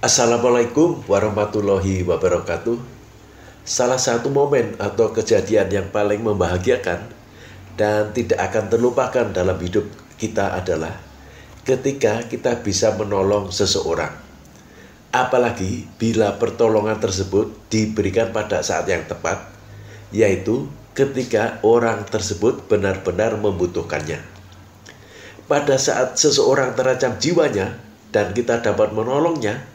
Assalamualaikum warahmatullahi wabarakatuh. Salah satu momen atau kejadian yang paling membahagiakan dan tidak akan terlupakan dalam hidup kita adalah ketika kita bisa menolong seseorang. Apalagi bila pertolongan tersebut diberikan pada saat yang tepat, yaitu ketika orang tersebut benar-benar membutuhkannya. Pada saat seseorang terancam jiwanya dan kita dapat menolongnya,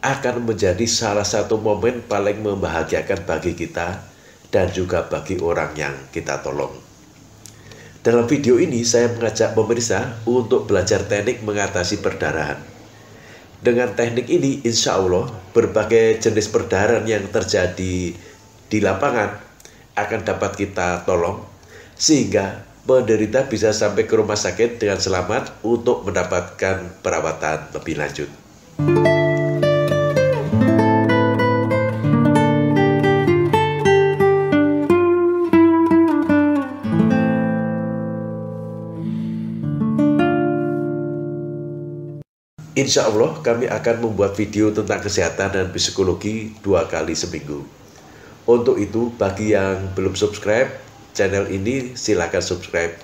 akan menjadi salah satu momen paling membahagiakan bagi kita dan juga bagi orang yang kita tolong. Dalam video ini saya mengajak pemirsa untuk belajar teknik mengatasi perdarahan. Dengan teknik ini insya Allah berbagai jenis perdarahan yang terjadi di lapangan akan dapat kita tolong sehingga penderita bisa sampai ke rumah sakit dengan selamat untuk mendapatkan perawatan lebih lanjut. Insya Allah kami akan membuat video tentang kesehatan dan psikologi 2 kali seminggu. Untuk itu bagi yang belum subscribe channel ini silakan subscribe.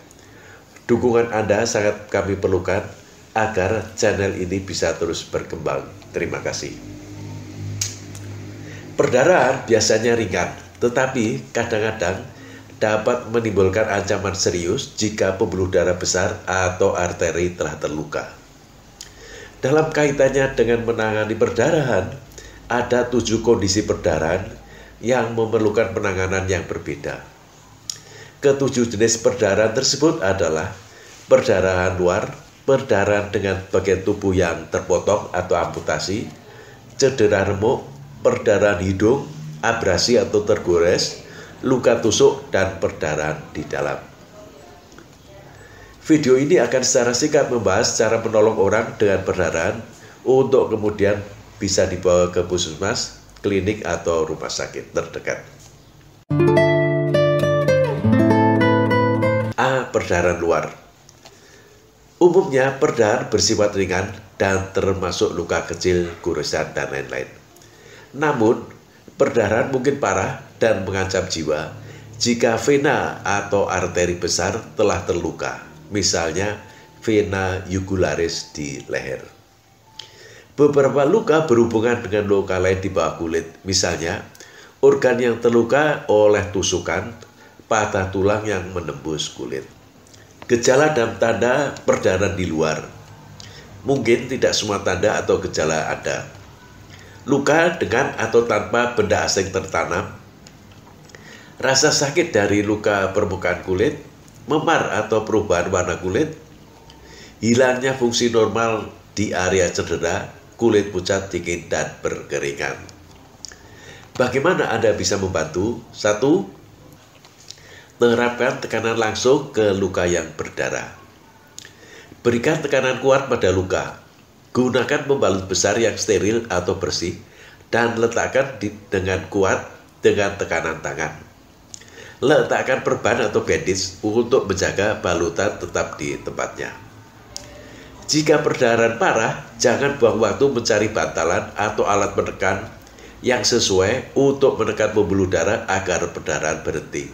Dukungan Anda sangat kami perlukan agar channel ini bisa terus berkembang. Terima kasih. Perdarahan biasanya ringan, tetapi kadang-kadang dapat menimbulkan ancaman serius jika pembuluh darah besar atau arteri telah terluka. Dalam kaitannya dengan menangani perdarahan, ada 7 kondisi perdarahan yang memerlukan penanganan yang berbeda. Ketujuh jenis perdarahan tersebut adalah perdarahan luar, perdarahan dengan bagian tubuh yang terpotong atau amputasi, cedera remuk, perdarahan hidung, abrasi atau tergores, luka tusuk, dan perdarahan di dalam. Video ini akan secara singkat membahas cara menolong orang dengan perdarahan untuk kemudian bisa dibawa ke puskesmas, klinik, atau rumah sakit terdekat. A. Perdarahan luar. Umumnya perdarahan bersifat ringan dan termasuk luka kecil, goresan, dan lain-lain. Namun, perdarahan mungkin parah dan mengancam jiwa jika vena atau arteri besar telah terluka. Misalnya vena jugularis di leher. Beberapa luka berhubungan dengan luka lain di bawah kulit, misalnya organ yang terluka oleh tusukan, patah tulang yang menembus kulit. Gejala dan tanda perdarahan di luar. Mungkin tidak semua tanda atau gejala ada. Luka dengan atau tanpa benda asing tertanam. Rasa sakit dari luka permukaan kulit, memar atau perubahan warna kulit, hilangnya fungsi normal di area cedera, kulit pucat, dingin, dan berkeringat. Bagaimana Anda bisa membantu? 1. Terapkan tekanan langsung ke luka yang berdarah. Berikan tekanan kuat pada luka. Gunakan pembalut besar yang steril atau bersih dan letakkan dengan kuat dengan tekanan tangan. Letakkan perban atau bandage untuk menjaga balutan tetap di tempatnya. Jika perdarahan parah, jangan buang waktu mencari bantalan atau alat menekan yang sesuai untuk menekan pembuluh darah agar perdarahan berhenti.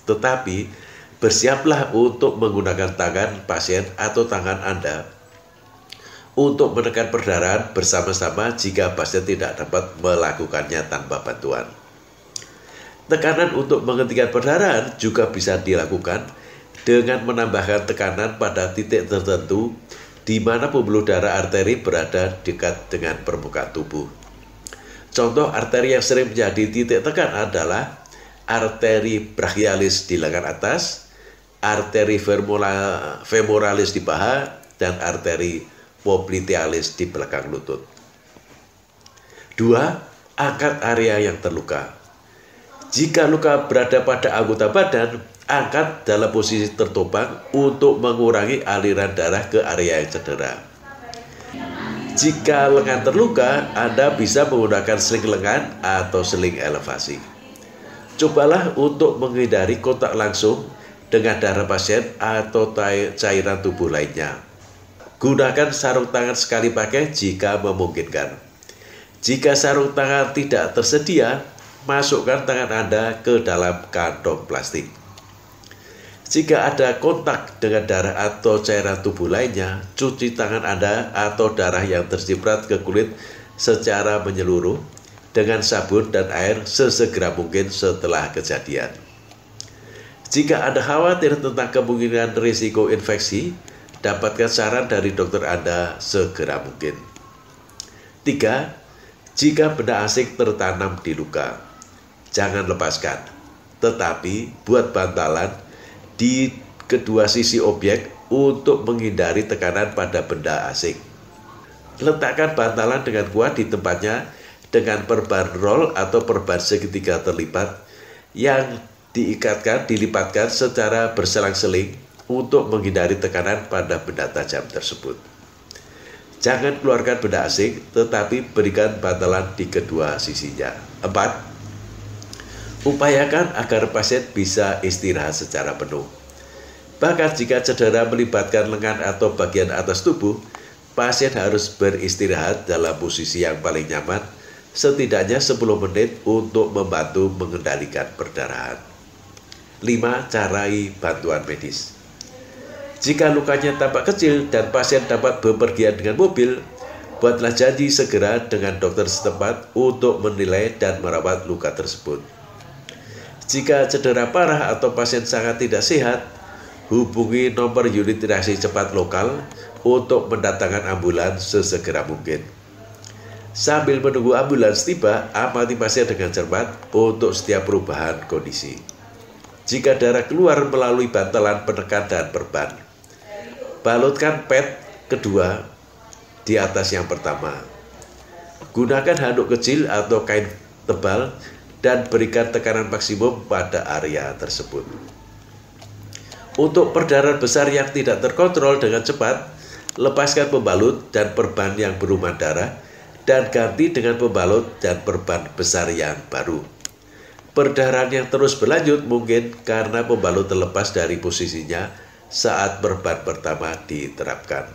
Tetapi, bersiaplah untuk menggunakan tangan pasien atau tangan Anda untuk menekan perdarahan bersama-sama jika pasien tidak dapat melakukannya tanpa bantuan. Tekanan untuk menghentikan perdarahan juga bisa dilakukan dengan menambahkan tekanan pada titik tertentu di mana pembuluh darah arteri berada dekat dengan permukaan tubuh. Contoh arteri yang sering menjadi titik tekan adalah arteri brachialis di lengan atas, arteri femoralis di paha, dan arteri poplitealis di belakang lutut. 2. Angkat area yang terluka. Jika luka berada pada anggota badan, angkat dalam posisi tertopang untuk mengurangi aliran darah ke area yang cedera. Jika lengan terluka, Anda bisa menggunakan seling lengan atau seling elevasi. Cobalah untuk menghindari kontak langsung dengan darah pasien atau cairan tubuh lainnya. Gunakan sarung tangan sekali pakai jika memungkinkan. Jika sarung tangan tidak tersedia, masukkan tangan Anda ke dalam kantong plastik. Jika ada kontak dengan darah atau cairan tubuh lainnya, cuci tangan Anda atau darah yang terciprat ke kulit secara menyeluruh dengan sabun dan air sesegera mungkin setelah kejadian. Jika Anda khawatir tentang kemungkinan risiko infeksi, dapatkan saran dari dokter Anda segera mungkin. 3. Jika benda asing tertanam di luka, jangan lepaskan, tetapi buat bantalan di kedua sisi objek untuk menghindari tekanan pada benda asing. Letakkan bantalan dengan kuat di tempatnya dengan perban roll atau perban segitiga terlipat yang dilipatkan secara berselang-seling untuk menghindari tekanan pada benda tajam tersebut. Jangan keluarkan benda asing, tetapi berikan bantalan di kedua sisinya. 4. Upayakan agar pasien bisa istirahat secara penuh. Bahkan jika cedera melibatkan lengan atau bagian atas tubuh, pasien harus beristirahat dalam posisi yang paling nyaman, setidaknya 10 menit untuk membantu mengendalikan perdarahan. 5. Carai bantuan medis. Jika lukanya tampak kecil dan pasien dapat bepergian dengan mobil, buatlah janji segera dengan dokter setempat untuk menilai dan merawat luka tersebut. Jika cedera parah atau pasien sangat tidak sehat, hubungi nomor unit reaksi cepat lokal untuk mendatangkan ambulans sesegera mungkin. Sambil menunggu ambulans tiba, amati pasien dengan cermat untuk setiap perubahan kondisi. Jika darah keluar melalui bantalan penekan dan perban, balutkan pad kedua di atas yang pertama. Gunakan handuk kecil atau kain tebal dan berikan tekanan maksimum pada area tersebut. Untuk perdarahan besar yang tidak terkontrol dengan cepat, lepaskan pembalut dan perban yang berlumuran darah dan ganti dengan pembalut dan perban besar yang baru. Perdarahan yang terus berlanjut mungkin karena pembalut terlepas dari posisinya saat perban pertama diterapkan.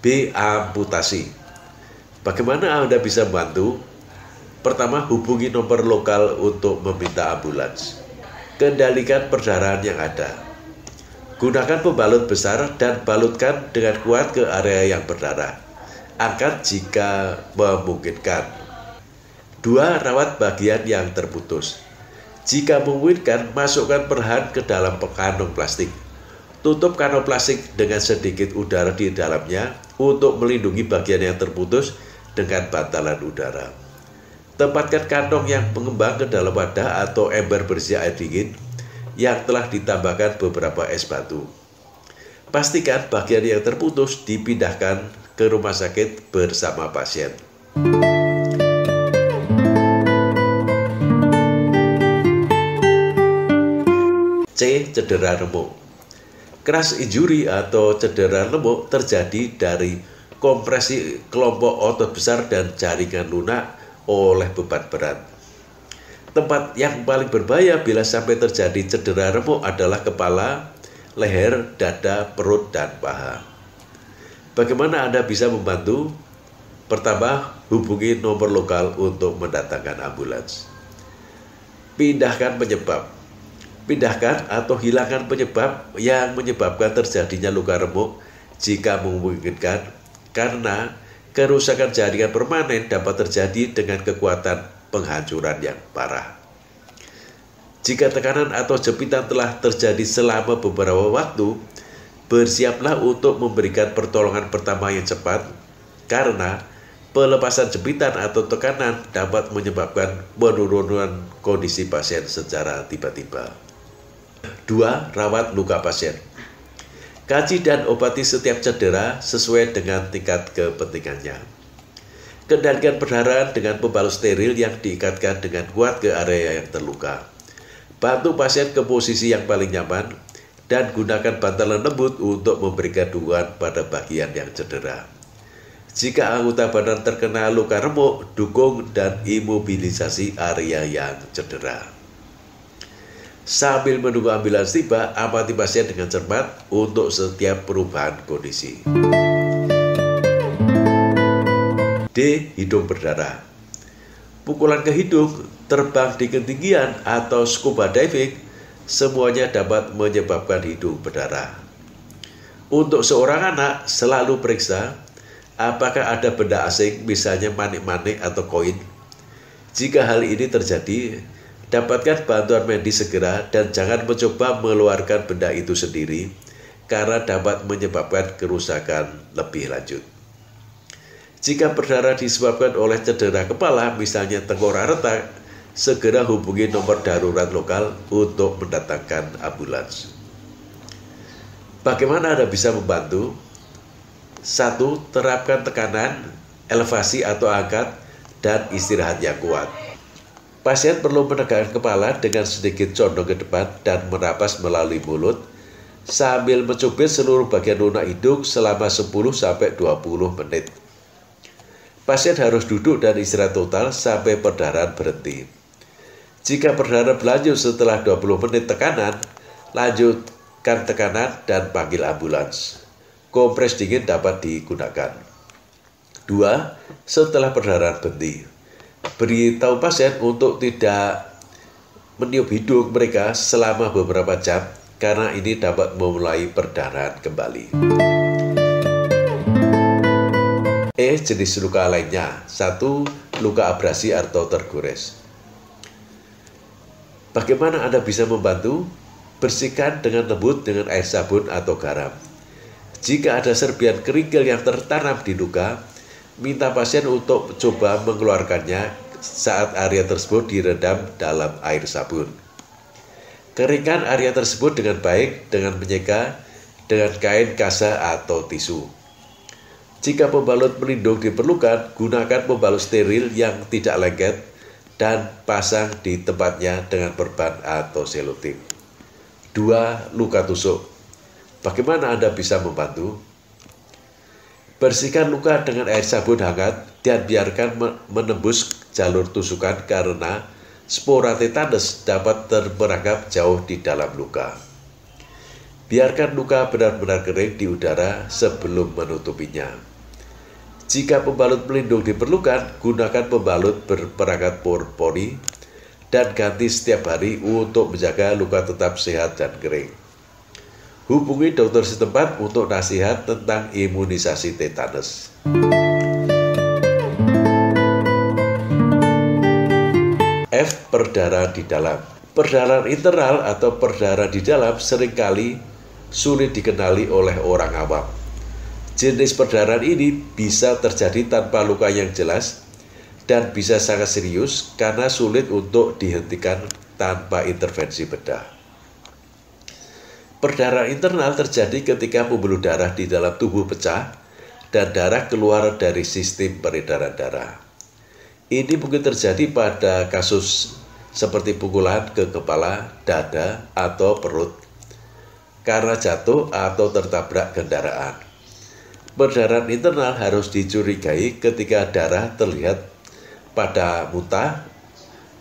B. Amputasi. Bagaimana Anda bisa membantu? Pertama, hubungi nomor lokal untuk meminta ambulans. Kendalikan perdarahan yang ada. Gunakan pembalut besar dan balutkan dengan kuat ke area yang berdarah. Angkat jika memungkinkan. 2. Rawat bagian yang terputus. Jika memungkinkan, masukkan perlahan ke dalam kantong plastik. Tutup kantong plastik dengan sedikit udara di dalamnya untuk melindungi bagian yang terputus dengan bantalan udara. Tempatkan kantong yang pengembang ke dalam wadah atau ember berisi air dingin yang telah ditambahkan beberapa es batu. Pastikan bagian yang terputus dipindahkan ke rumah sakit bersama pasien. C. Cedera remuk. Crash injury atau cedera remuk terjadi dari kompresi kelompok otot besar dan jaringan lunak oleh beban berat. Tempat yang paling berbahaya bila sampai terjadi cedera remuk adalah kepala, leher, dada, perut, dan paha. Bagaimana Anda bisa membantu? Pertama, hubungi nomor lokal untuk mendatangkan ambulans. Pindahkan penyebab. Pindahkan atau hilangkan penyebab yang menyebabkan terjadinya luka remuk jika memungkinkan, karena kerusakan jaringan permanen dapat terjadi dengan kekuatan penghancuran yang parah. Jika tekanan atau jepitan telah terjadi selama beberapa waktu, bersiaplah untuk memberikan pertolongan pertama yang cepat, karena pelepasan jepitan atau tekanan dapat menyebabkan penurunan kondisi pasien secara tiba-tiba. 2. Rawat luka pasien. Kaji dan obati setiap cedera sesuai dengan tingkat kepentingannya. Kendalikan perdarahan dengan pembalut steril yang diikatkan dengan kuat ke area yang terluka. Bantu pasien ke posisi yang paling nyaman dan gunakan bantalan lembut untuk memberikan dukungan pada bagian yang cedera. Jika anggota badan terkena luka remuk, dukung dan imobilisasi area yang cedera. Sambil menunggu ambulans tiba, amati pasien dengan cermat untuk setiap perubahan kondisi. D. Hidung berdarah. Pukulan ke hidung, terbang di ketinggian, atau scuba diving, semuanya dapat menyebabkan hidung berdarah. Untuk seorang anak, selalu periksa apakah ada benda asing, misalnya manik-manik atau koin. Jika hal ini terjadi, dapatkan bantuan medis segera dan jangan mencoba mengeluarkan benda itu sendiri karena dapat menyebabkan kerusakan lebih lanjut. Jika berdarah disebabkan oleh cedera kepala, misalnya tengkorak retak, segera hubungi nomor darurat lokal untuk mendatangkan ambulans. Bagaimana Anda bisa membantu? 1. Terapkan tekanan, elevasi atau angkat, dan istirahat yang kuat. Pasien perlu menegakkan kepala dengan sedikit condong ke depan dan menapas melalui mulut sambil mencubit seluruh bagian lunak hidung selama 10-20 menit. Pasien harus duduk dan istirahat total sampai perdarahan berhenti. Jika perdarahan berlanjut setelah 20 menit tekanan, lanjutkan tekanan dan panggil ambulans. Kompres dingin dapat digunakan. 2. Setelah perdarahan berhenti, beritahu pasien untuk tidak meniup hidung mereka selama beberapa jam karena ini dapat memulai perdarahan kembali. E. Jenis luka lainnya. 1. Luka abrasi atau tergores. Bagaimana Anda bisa membantu? Bersihkan dengan lembut dengan air sabun atau garam. Jika ada serpihan kerikil yang tertanam di luka, minta pasien untuk coba mengeluarkannya saat area tersebut direndam dalam air sabun. Keringkan area tersebut dengan baik dengan menyeka dengan kain kasa atau tisu. Jika pembalut pelindung diperlukan, gunakan pembalut steril yang tidak lengket dan pasang di tempatnya dengan perban atau selotip. 2. Luka tusuk. Bagaimana Anda bisa membantu? Bersihkan luka dengan air sabun hangat dan biarkan menembus jalur tusukan karena spora tetanus dapat terperangkap jauh di dalam luka. Biarkan luka benar-benar kering di udara sebelum menutupinya. Jika pembalut pelindung diperlukan, gunakan pembalut berperangkat pori dan ganti setiap hari untuk menjaga luka tetap sehat dan kering. Hubungi dokter setempat untuk nasihat tentang imunisasi tetanus. F. Perdarahan di dalam. Perdarahan internal atau perdarahan di dalam seringkali sulit dikenali oleh orang awam. Jenis perdarahan ini bisa terjadi tanpa luka yang jelas dan bisa sangat serius karena sulit untuk dihentikan tanpa intervensi bedah. Perdarahan internal terjadi ketika pembuluh darah di dalam tubuh pecah dan darah keluar dari sistem peredaran darah. Ini mungkin terjadi pada kasus seperti pukulan ke kepala, dada, atau perut karena jatuh atau tertabrak kendaraan. Perdarahan internal harus dicurigai ketika darah terlihat pada muntah,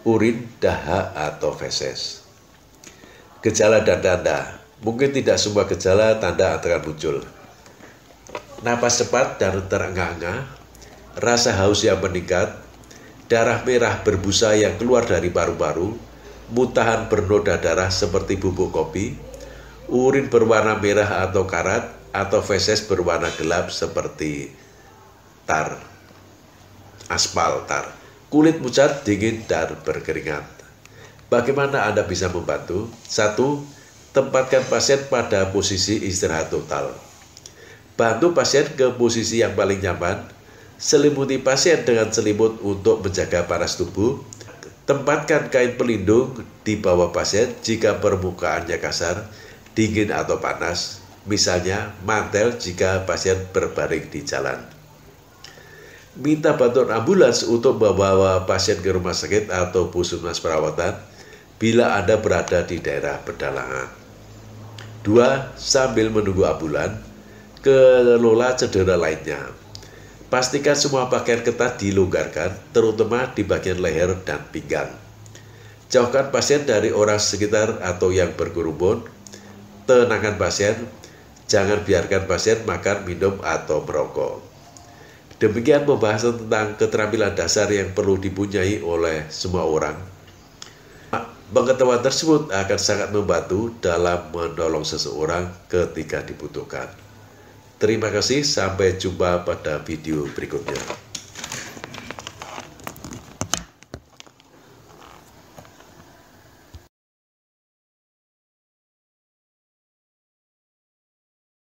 urin, dahak, atau feses. Gejala dan tanda. Mungkin tidak semua gejala tanda akan muncul. Napas cepat dan terengah-engah, rasa haus yang meningkat, darah merah berbusa yang keluar dari paru-paru, muntahan bernoda darah seperti bubuk kopi, urin berwarna merah atau karat, atau feses berwarna gelap seperti aspal tar, kulit pucat, dingin, dan berkeringat. Bagaimana Anda bisa membantu? 1. Tempatkan pasien pada posisi istirahat total. Bantu pasien ke posisi yang paling nyaman. Selimuti pasien dengan selimut untuk menjaga panas tubuh. Tempatkan kain pelindung di bawah pasien jika permukaannya kasar, dingin atau panas. Misalnya mantel jika pasien berbaring di jalan. Minta bantuan ambulans untuk membawa pasien ke rumah sakit atau puskesmas perawatan bila Anda berada di daerah pedalaman. 2. Sambil menunggu ambulan, kelola cedera lainnya. Pastikan semua pakaian ketat dilonggarkan, terutama di bagian leher dan pinggang. Jauhkan pasien dari orang sekitar atau yang berkerumun. Tenangkan pasien, jangan biarkan pasien makan, minum, atau merokok. Demikian pembahasan tentang keterampilan dasar yang perlu dipunyai oleh semua orang. Pengetahuan tersebut akan sangat membantu dalam menolong seseorang ketika dibutuhkan. Terima kasih, sampai jumpa pada video berikutnya.